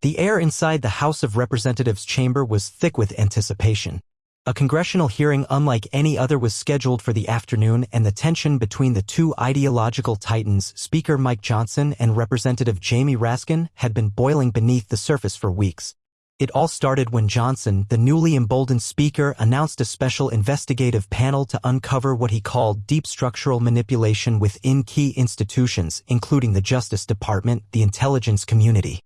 The air inside the House of Representatives chamber was thick with anticipation. A congressional hearing unlike any other was scheduled for the afternoon, and the tension between the two ideological titans, Speaker Mike Johnson and Representative Jamie Raskin, had been boiling beneath the surface for weeks. It all started when Johnson, the newly emboldened Speaker, announced a special investigative panel to uncover what he called deep structural manipulation within key institutions, including the Justice Department, the intelligence community,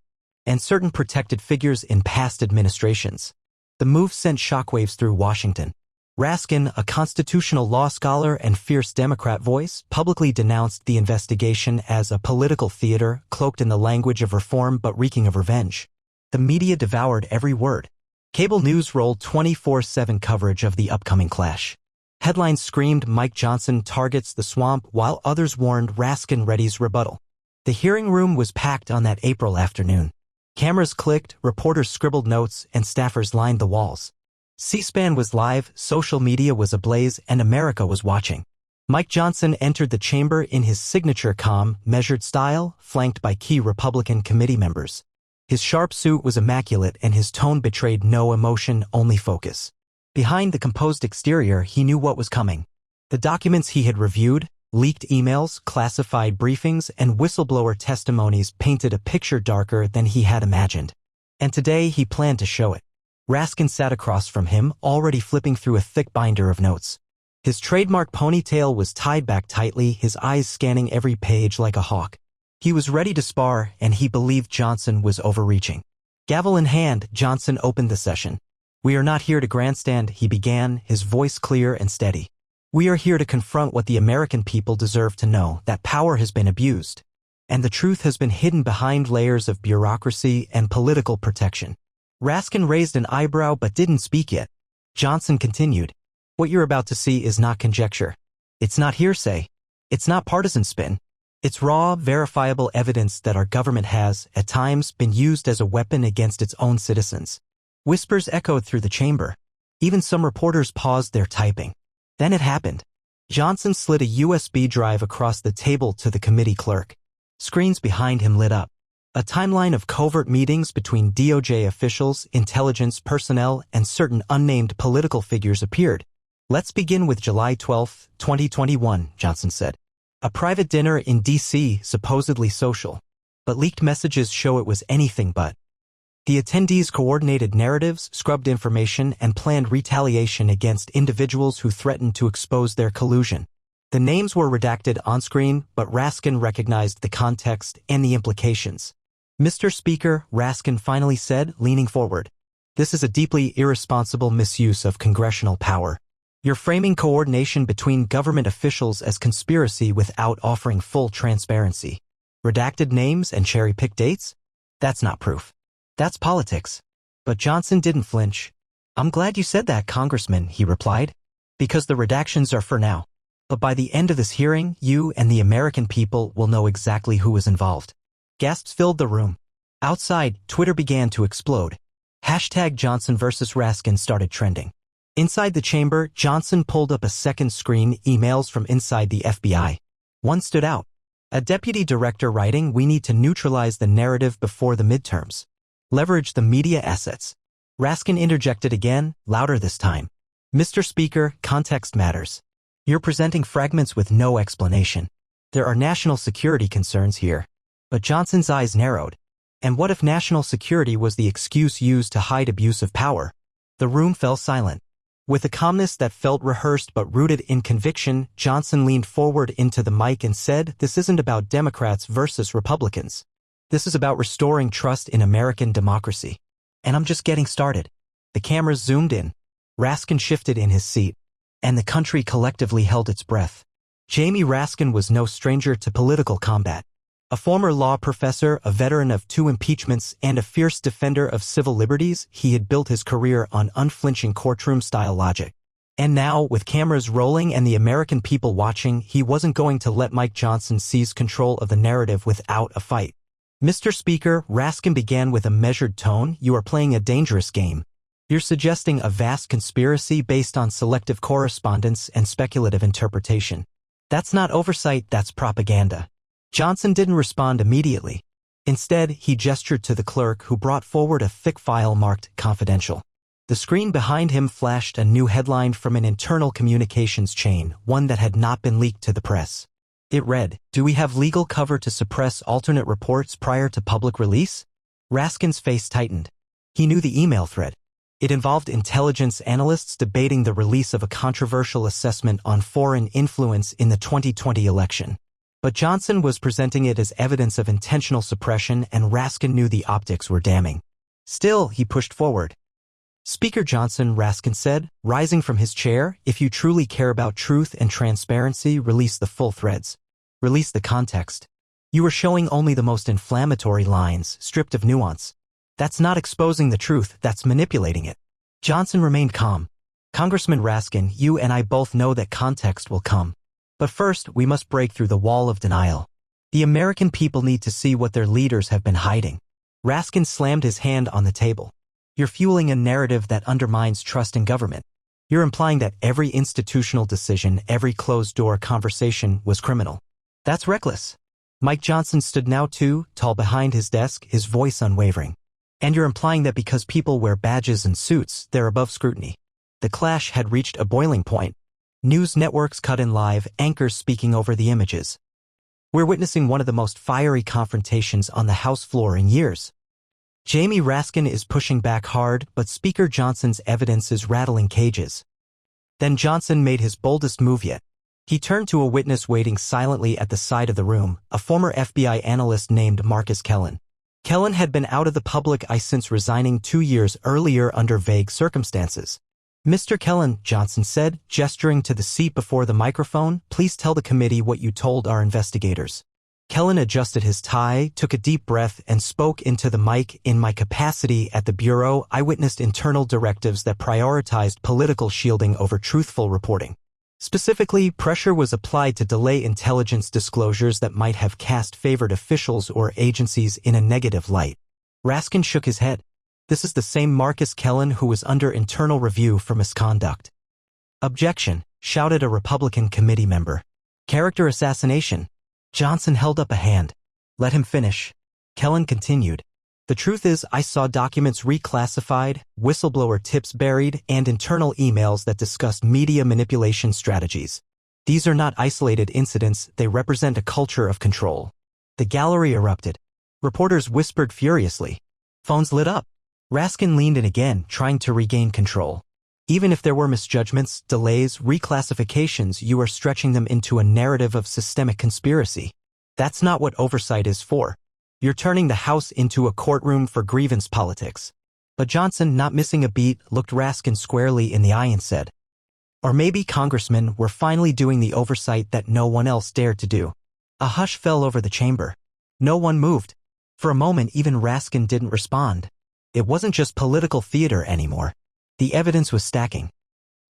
and certain protected figures in past administrations. The move sent shockwaves through Washington. Raskin, a constitutional law scholar and fierce Democrat voice, publicly denounced the investigation as a political theater cloaked in the language of reform but reeking of revenge. The media devoured every word. Cable news rolled 24/7 coverage of the upcoming clash. Headlines screamed Mike Johnson targets the swamp, while others warned Raskin readies rebuttal. The hearing room was packed on that April afternoon. Cameras clicked, reporters scribbled notes, and staffers lined the walls. C-SPAN was live, social media was ablaze, and America was watching. Mike Johnson entered the chamber in his signature calm, measured style, flanked by key Republican committee members. His sharp suit was immaculate, and his tone betrayed no emotion, only focus. Behind the composed exterior, he knew what was coming. The documents he had reviewed, leaked emails, classified briefings, and whistleblower testimonies painted a picture darker than he had imagined. And today he planned to show it. Raskin sat across from him, already flipping through a thick binder of notes. His trademark ponytail was tied back tightly, his eyes scanning every page like a hawk. He was ready to spar, and he believed Johnson was overreaching. Gavel in hand, Johnson opened the session. "We are not here to grandstand," he began, his voice clear and steady. "We are here to confront what the American people deserve to know, that power has been abused, and the truth has been hidden behind layers of bureaucracy and political protection." Raskin raised an eyebrow but didn't speak yet. Johnson continued, "What you're about to see is not conjecture. It's not hearsay. It's not partisan spin. It's raw, verifiable evidence that our government has, at times, been used as a weapon against its own citizens." Whispers echoed through the chamber. Even some reporters paused their typing. Then it happened. Johnson slid a USB drive across the table to the committee clerk. Screens behind him lit up. A timeline of covert meetings between DOJ officials, intelligence personnel, and certain unnamed political figures appeared. "Let's begin with July 12, 2021, Johnson said. "A private dinner in D.C., supposedly social. But leaked messages show it was anything but. The attendees coordinated narratives, scrubbed information, and planned retaliation against individuals who threatened to expose their collusion. The names were redacted on-screen, but Raskin recognized the context and the implications. "Mr. Speaker," Raskin finally said, leaning forward, "this is a deeply irresponsible misuse of congressional power. You're framing coordination between government officials as conspiracy without offering full transparency. Redacted names and cherry-picked dates? That's not proof. That's politics." But Johnson didn't flinch. "I'm glad you said that, Congressman," he replied, "because the redactions are for now. But by the end of this hearing, you and the American people will know exactly who was involved." Gasps filled the room. Outside, Twitter began to explode. Hashtag Johnson versus Raskin started trending. Inside the chamber, Johnson pulled up a second screen, emails from inside the FBI. One stood out. A deputy director writing, "We need to neutralize the narrative before the midterms. Leverage the media assets." Raskin interjected again, louder this time. "Mr. Speaker, context matters. You're presenting fragments with no explanation. There are national security concerns here." But Johnson's eyes narrowed. And what if national security was the excuse used to hide abuse of power? The room fell silent. With a calmness that felt rehearsed but rooted in conviction, Johnson leaned forward into the mic and said, "This isn't about Democrats versus Republicans. This is about restoring trust in American democracy. And I'm just getting started." The cameras zoomed in. Raskin shifted in his seat, and the country collectively held its breath. Jamie Raskin was no stranger to political combat. A former law professor, a veteran of 2 impeachments, and a fierce defender of civil liberties, he had built his career on unflinching courtroom-style logic. And now, with cameras rolling and the American people watching, he wasn't going to let Mike Johnson seize control of the narrative without a fight. "Mr. Speaker," Raskin began with a measured tone, "you are playing a dangerous game. You're suggesting a vast conspiracy based on selective correspondence and speculative interpretation. That's not oversight, that's propaganda." Johnson didn't respond immediately. Instead, he gestured to the clerk who brought forward a thick file marked confidential. The screen behind him flashed a new headline from an internal communications chain, one that had not been leaked to the press. It read, "Do we have legal cover to suppress alternate reports prior to public release?" Raskin's face tightened. He knew the email thread. It involved intelligence analysts debating the release of a controversial assessment on foreign influence in the 2020 election. But Johnson was presenting it as evidence of intentional suppression, and Raskin knew the optics were damning. Still, he pushed forward. "Speaker Johnson," Raskin said, rising from his chair, "if you truly care about truth and transparency, release the full threads. Release the context. You are showing only the most inflammatory lines, stripped of nuance. That's not exposing the truth, that's manipulating it." Johnson remained calm. "Congressman Raskin, you and I both know that context will come. But first, we must break through the wall of denial. The American people need to see what their leaders have been hiding." Raskin slammed his hand on the table. "You're fueling a narrative that undermines trust in government. You're implying that every institutional decision, every closed-door conversation was criminal. That's reckless." Mike Johnson stood now too, tall behind his desk, his voice unwavering. "And you're implying that because people wear badges and suits, they're above scrutiny." The clash had reached a boiling point. News networks cut in live, anchors speaking over the images. "We're witnessing one of the most fiery confrontations on the House floor in years. Jamie Raskin is pushing back hard, but Speaker Johnson's evidence is rattling cages." Then Johnson made his boldest move yet. He turned to a witness waiting silently at the side of the room, a former FBI analyst named Marcus Kellen. Kellen had been out of the public eye since resigning 2 years earlier under vague circumstances. "Mr. Kellen," Johnson said, gesturing to the seat before the microphone, "please tell the committee what you told our investigators." Kellen adjusted his tie, took a deep breath, and spoke into the mic. "In my capacity at the Bureau, I witnessed internal directives that prioritized political shielding over truthful reporting. Specifically, pressure was applied to delay intelligence disclosures that might have cast favored officials or agencies in a negative light." Raskin shook his head. "This is the same Marcus Kellen who was under internal review for misconduct." "Objection," shouted a Republican committee member. "Character assassination." Johnson held up a hand. "Let him finish." Kellen continued. "The truth is, I saw documents reclassified, whistleblower tips buried, and internal emails that discussed media manipulation strategies. These are not isolated incidents, they represent a culture of control." The gallery erupted. Reporters whispered furiously. Phones lit up. Raskin leaned in again, trying to regain control. "Even if there were misjudgments, delays, reclassifications, you are stretching them into a narrative of systemic conspiracy. That's not what oversight is for. You're turning the House into a courtroom for grievance politics." But Johnson, not missing a beat, looked Raskin squarely in the eye and said, "Or maybe, Congressman, we're finally doing the oversight that no one else dared to do." A hush fell over the chamber. No one moved. For a moment, even Raskin didn't respond. It wasn't just political theater anymore. The evidence was stacking.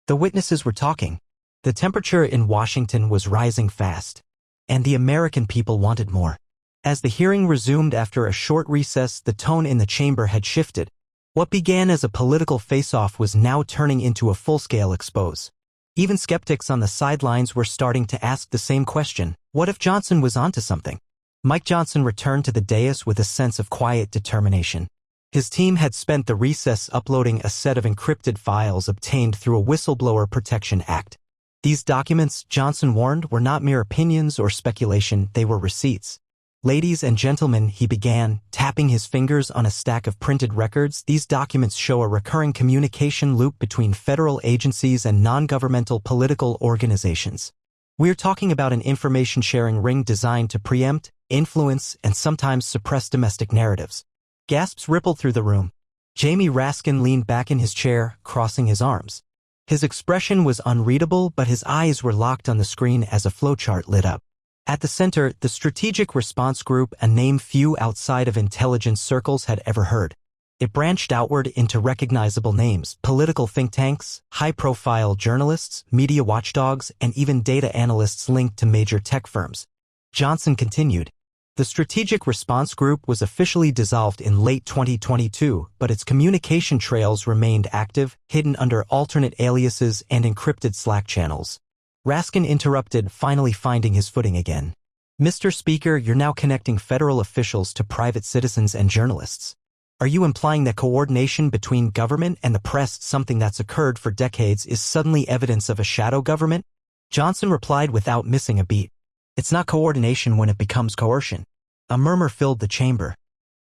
The witnesses were talking. The temperature in Washington was rising fast. And the American people wanted more. As the hearing resumed after a short recess, the tone in the chamber had shifted. What began as a political face-off was now turning into a full-scale expose. Even skeptics on the sidelines were starting to ask the same question: what if Johnson was onto something? Mike Johnson returned to the dais with a sense of quiet determination. His team had spent the recess uploading a set of encrypted files obtained through a Whistleblower Protection Act. These documents, Johnson warned, were not mere opinions or speculation, they were receipts. "Ladies and gentlemen," he began, tapping his fingers on a stack of printed records, "these documents show a recurring communication loop between federal agencies and non-governmental political organizations. We're talking about an information-sharing ring designed to preempt, influence, and sometimes suppress domestic narratives." Gasps rippled through the room. Jamie Raskin leaned back in his chair, crossing his arms. His expression was unreadable, but his eyes were locked on the screen as a flowchart lit up. At the center, the Strategic Response Group, a name few outside of intelligence circles had ever heard. It branched outward into recognizable names: political think tanks, high-profile journalists, media watchdogs, and even data analysts linked to major tech firms. Johnson continued. The Strategic Response Group was officially dissolved in late 2022, but its communication trails remained active, hidden under alternate aliases and encrypted Slack channels. Raskin interrupted, finally finding his footing again. Mr. Speaker, you're now connecting federal officials to private citizens and journalists. Are you implying that coordination between government and the press, something that's occurred for decades, is suddenly evidence of a shadow government? Johnson replied without missing a beat. It's not coordination when it becomes coercion. A murmur filled the chamber.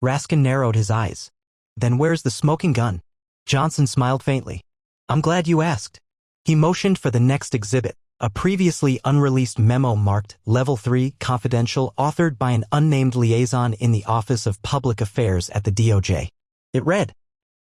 Raskin narrowed his eyes. Then where's the smoking gun? Johnson smiled faintly. I'm glad you asked. He motioned for the next exhibit, a previously unreleased memo marked Level 3 Confidential, authored by an unnamed liaison in the Office of Public Affairs at the DOJ. It read,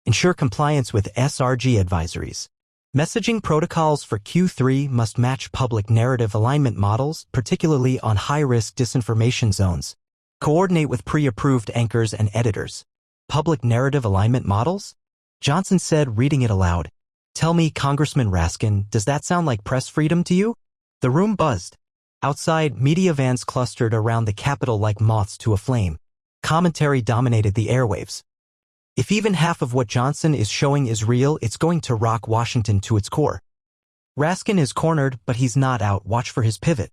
ensure compliance with SRG advisories. Messaging protocols for Q3 must match public narrative alignment models, particularly on high-risk disinformation zones. Coordinate with pre-approved anchors and editors. Public narrative alignment models? Johnson said, reading it aloud. Tell me, Congressman Raskin, does that sound like press freedom to you? The room buzzed. Outside, media vans clustered around the Capitol like moths to a flame. Commentary dominated the airwaves. If even half of what Johnson is showing is real, it's going to rock Washington to its core. Raskin is cornered, but he's not out. Watch for his pivot.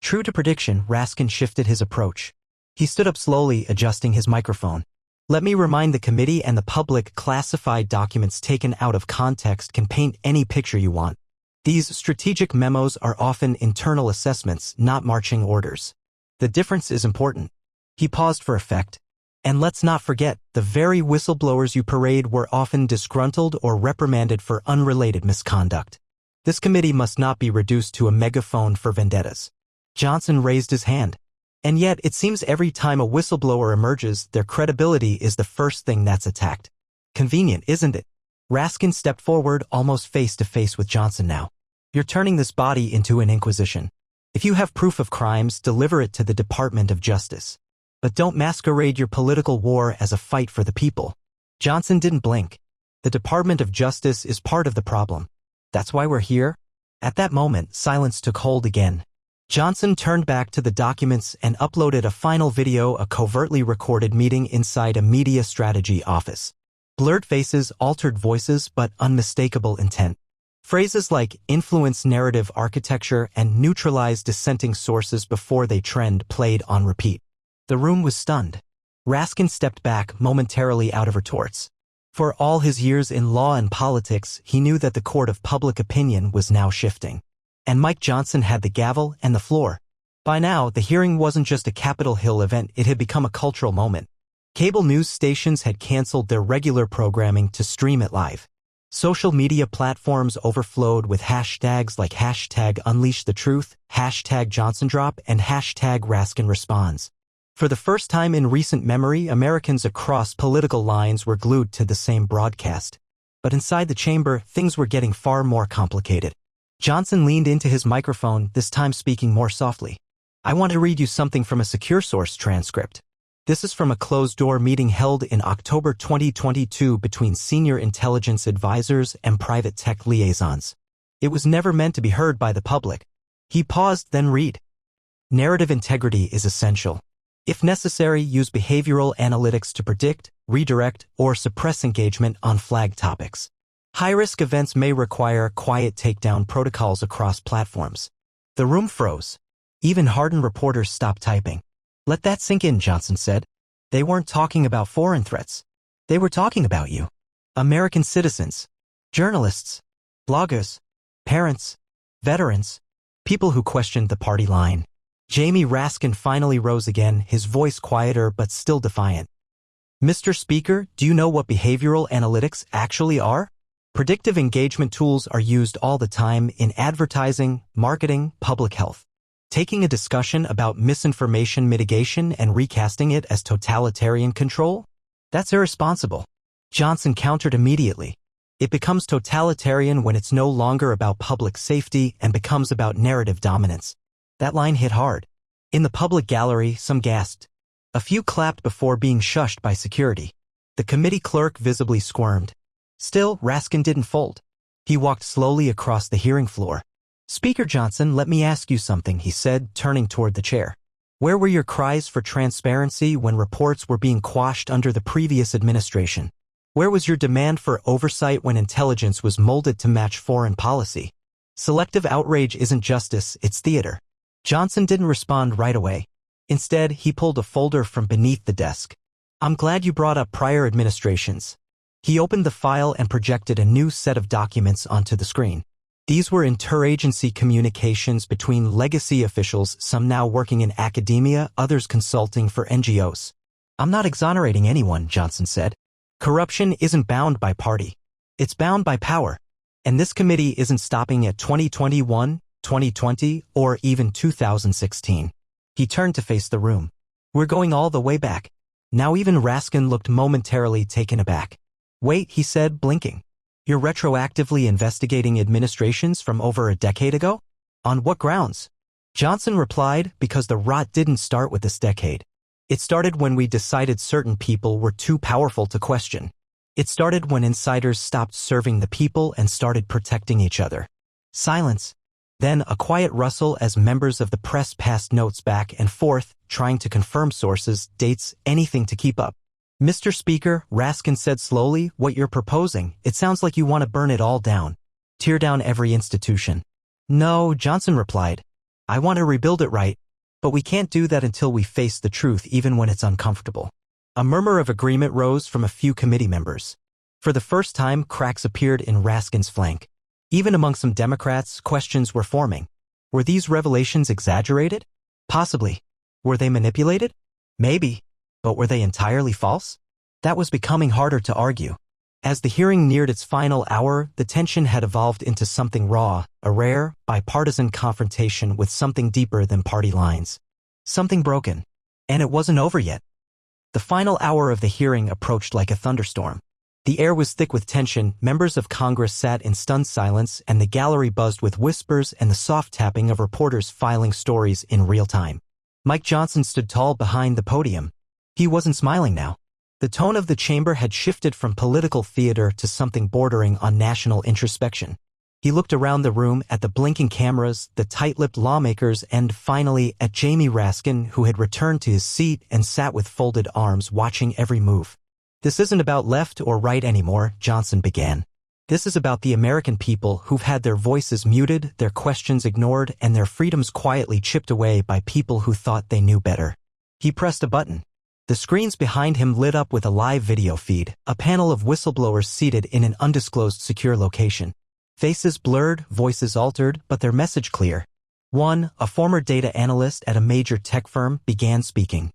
True to prediction, Raskin shifted his approach. He stood up slowly, adjusting his microphone. Let me remind the committee and the public, classified documents taken out of context can paint any picture you want. These strategic memos are often internal assessments, not marching orders. The difference is important. He paused for effect. And let's not forget, the very whistleblowers you parade were often disgruntled or reprimanded for unrelated misconduct. This committee must not be reduced to a megaphone for vendettas. Johnson raised his hand. And yet, it seems every time a whistleblower emerges, their credibility is the first thing that's attacked. Convenient, isn't it? Raskin stepped forward, almost face to face with Johnson now. You're turning this body into an inquisition. If you have proof of crimes, deliver it to the Department of Justice. But don't masquerade your political war as a fight for the people. Johnson didn't blink. The Department of Justice is part of the problem. That's why we're here? At that moment, silence took hold again. Johnson turned back to the documents and uploaded a final video, a covertly recorded meeting inside a media strategy office. Blurred faces, altered voices, but unmistakable intent. Phrases like influence narrative architecture and neutralize dissenting sources before they trend played on repeat. The room was stunned. Raskin stepped back, momentarily out of retorts. For all his years in law and politics, he knew that the court of public opinion was now shifting. And Mike Johnson had the gavel and the floor. By now, the hearing wasn't just a Capitol Hill event, it had become a cultural moment. Cable news stations had canceled their regular programming to stream it live. Social media platforms overflowed with hashtags like #UnleashTheTruth, #JohnsonDrop, and #RaskinResponds. For the first time in recent memory, Americans across political lines were glued to the same broadcast. But inside the chamber, things were getting far more complicated. Johnson leaned into his microphone, this time speaking more softly. I want to read you something from a secure source transcript. This is from a closed-door meeting held in October 2022 between senior intelligence advisors and private tech liaisons. It was never meant to be heard by the public. He paused, then read. Narrative integrity is essential. If necessary, use behavioral analytics to predict, redirect, or suppress engagement on flag topics. High-risk events may require quiet takedown protocols across platforms. The room froze. Even hardened reporters stopped typing. Let that sink in, Johnson said. They weren't talking about foreign threats. They were talking about you. American citizens, journalists, bloggers, parents, veterans, people who questioned the party line. Jamie Raskin finally rose again, his voice quieter but still defiant. Mr. Speaker, do you know what behavioral analytics actually are? Predictive engagement tools are used all the time in advertising, marketing, public health. Taking a discussion about misinformation mitigation and recasting it as totalitarian control? That's irresponsible. Johnson countered immediately. It becomes totalitarian when it's no longer about public safety and becomes about narrative dominance. That line hit hard. In the public gallery, some gasped. A few clapped before being shushed by security. The committee clerk visibly squirmed. Still, Raskin didn't fold. He walked slowly across the hearing floor. Speaker Johnson, let me ask you something, he said, turning toward the chair. Where were your cries for transparency when reports were being quashed under the previous administration? Where was your demand for oversight when intelligence was molded to match foreign policy? Selective outrage isn't justice, it's theater. Johnson didn't respond right away. Instead, he pulled a folder from beneath the desk. I'm glad you brought up prior administrations. He opened the file and projected a new set of documents onto the screen. These were interagency communications between legacy officials, some now working in academia, others consulting for NGOs. I'm not exonerating anyone, Johnson said. Corruption isn't bound by party. It's bound by power. And this committee isn't stopping at 2021, 2020, or even 2016. He turned to face the room. We're going all the way back. Now even Raskin looked momentarily taken aback. Wait, he said, blinking. You're retroactively investigating administrations from over a decade ago? On what grounds? Johnson replied, because the rot didn't start with this decade. It started when we decided certain people were too powerful to question. It started when insiders stopped serving the people and started protecting each other. Silence. Then a quiet rustle as members of the press passed notes back and forth, trying to confirm sources, dates, anything to keep up. Mr. Speaker, Raskin said slowly, what you're proposing, it sounds like you want to burn it all down. Tear down every institution. No, Johnson replied. I want to rebuild it right. But we can't do that until we face the truth even when it's uncomfortable. A murmur of agreement rose from a few committee members. For the first time, cracks appeared in Raskin's flank. Even among some Democrats, questions were forming. Were these revelations exaggerated? Possibly. Were they manipulated? Maybe. But were they entirely false? That was becoming harder to argue. As the hearing neared its final hour, the tension had evolved into something raw, a rare, bipartisan confrontation with something deeper than party lines. Something broken. And it wasn't over yet. The final hour of the hearing approached like a thunderstorm. The air was thick with tension, members of Congress sat in stunned silence, and the gallery buzzed with whispers and the soft tapping of reporters filing stories in real time. Mike Johnson stood tall behind the podium. He wasn't smiling now. The tone of the chamber had shifted from political theater to something bordering on national introspection. He looked around the room at the blinking cameras, the tight-lipped lawmakers, and finally at Jamie Raskin, who had returned to his seat and sat with folded arms watching every move. This isn't about left or right anymore, Johnson began. This is about the American people who've had their voices muted, their questions ignored, and their freedoms quietly chipped away by people who thought they knew better. He pressed a button. The screens behind him lit up with a live video feed, a panel of whistleblowers seated in an undisclosed secure location. Faces blurred, voices altered, but their message clear. One, a former data analyst at a major tech firm, began speaking.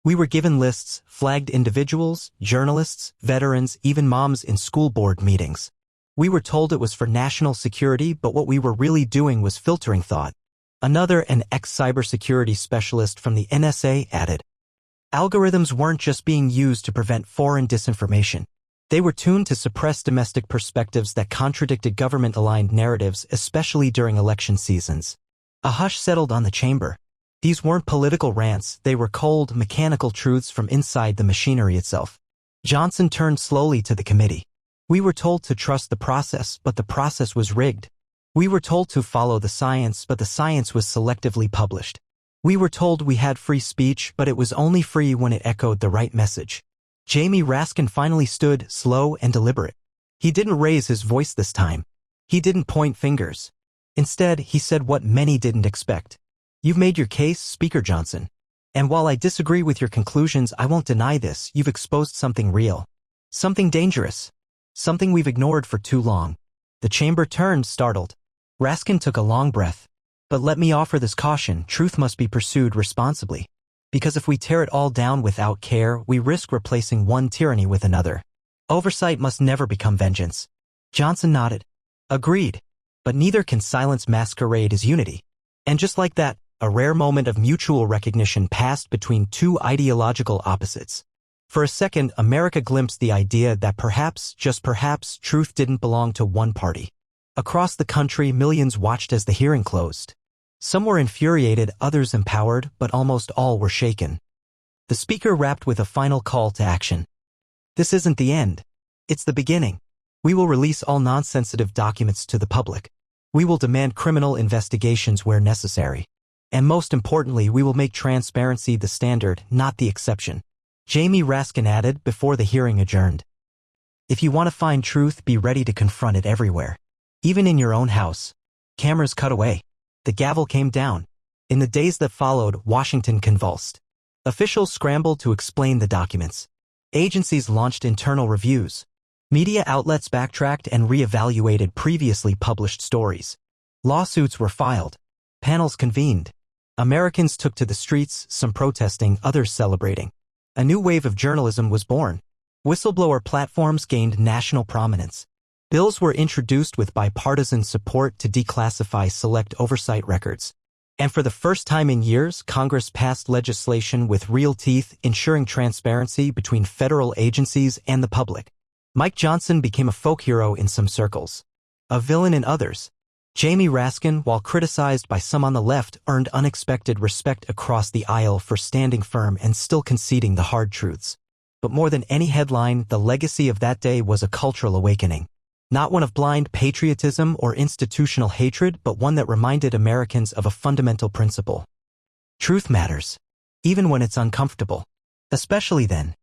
We were given lists, flagged individuals, journalists, veterans, even moms in school board meetings. We were told it was for national security, but what we were really doing was filtering thought. Another, an ex-cybersecurity specialist from the NSA, added. Algorithms weren't just being used to prevent foreign disinformation. They were tuned to suppress domestic perspectives that contradicted government-aligned narratives, especially during election seasons. A hush settled on the chamber. These weren't political rants, they were cold, mechanical truths from inside the machinery itself. Johnson turned slowly to the committee. We were told to trust the process, but the process was rigged. We were told to follow the science, but the science was selectively published. We were told we had free speech, but it was only free when it echoed the right message. Jamie Raskin finally stood, slow and deliberate. He didn't raise his voice this time. He didn't point fingers. Instead, he said what many didn't expect. You've made your case, Speaker Johnson. And while I disagree with your conclusions, I won't deny this, you've exposed something real. Something dangerous. Something we've ignored for too long. The chamber turned, startled. Raskin took a long breath. But let me offer this caution, truth must be pursued responsibly. Because if we tear it all down without care, we risk replacing one tyranny with another. Oversight must never become vengeance. Johnson nodded. Agreed. But neither can silence masquerade as unity. And just like that, a rare moment of mutual recognition passed between two ideological opposites. For a second, America glimpsed the idea that perhaps, just perhaps, truth didn't belong to one party. Across the country, millions watched as the hearing closed. Some were infuriated, others empowered, but almost all were shaken. The speaker rapped with a final call to action. This isn't the end. It's the beginning. We will release all non-sensitive documents to the public. We will demand criminal investigations where necessary. And most importantly, we will make transparency the standard, not the exception. Jamie Raskin added before the hearing adjourned. If you want to find truth, be ready to confront it everywhere. Even in your own house. Cameras cut away. The gavel came down. In the days that followed, Washington convulsed. Officials scrambled to explain the documents. Agencies launched internal reviews. Media outlets backtracked and re-evaluated previously published stories. Lawsuits were filed. Panels convened. Americans took to the streets, some protesting, others celebrating. A new wave of journalism was born. Whistleblower platforms gained national prominence. Bills were introduced with bipartisan support to declassify select oversight records. And for the first time in years, Congress passed legislation with real teeth, ensuring transparency between federal agencies and the public. Mike Johnson became a folk hero in some circles, a villain in others. Jamie Raskin, while criticized by some on the left, earned unexpected respect across the aisle for standing firm and still conceding the hard truths. But more than any headline, the legacy of that day was a cultural awakening. Not one of blind patriotism or institutional hatred, but one that reminded Americans of a fundamental principle. Truth matters, even when it's uncomfortable. Especially then.